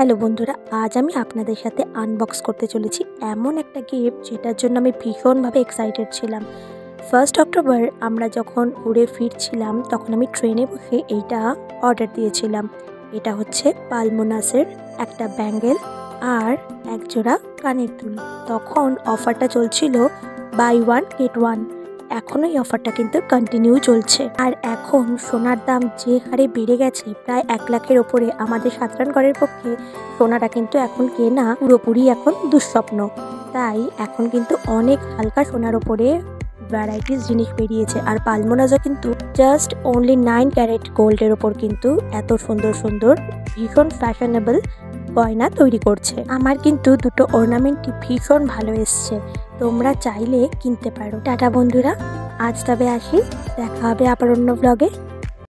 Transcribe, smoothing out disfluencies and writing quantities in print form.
Hello বন্ধুরা, আজ আমি আপনাদের সাথে আনবক্স করতে চলেছি এমন একটা গিফট যেটার জন্য আমি ভীষণভাবে এক্সাইটেড ছিলাম। 1st অক্টোবর আমরা যখন উড়ে ফিরছিলাম তখন আমি ট্রেনে বসে এইটা অর্ডার দিয়েছিলাম। এটা হচ্ছে পালমোনাসের একটা ব্যাঙ্গেল আর একজোড়া কানের দুল। তখন অফারটা চলছিল বাই ওয়ান গেট ওয়ান। এখনও এই অফারটা কিন্তু কন্টিনিউ চলছে। আর এখন সোনার দাম যে হারে বেড়ে গেছে, প্রায় 1 লাখের ওপরে, আমাদের সাধারণ ঘরের পক্ষে সোনাটা কিন্তু এখন কেনা পুরোপুরি এখন দুঃস্বপ্ন। তাই এখন কিন্তু অনেক হালকা সোনার ওপরে ভ্যারাইটিস জিনিস বেরিয়েছে। আর পালমোনাসও কিন্তু জাস্ট অনলি 9 ক্যারেট গোল্ডের ওপর কিন্তু এত সুন্দর সুন্দর ভীষণ ফ্যাশনেবল গয়না তৈরি করছে। আমার কিন্তু দুটো অর্নামেন্টই ভীষণ ভালো এসছে, তোমরা চাইলে কিনতে পারো। টাটা বন্ধুরা, আজ তবে আসি, দেখা হবে আবার অন্য ব্লগে।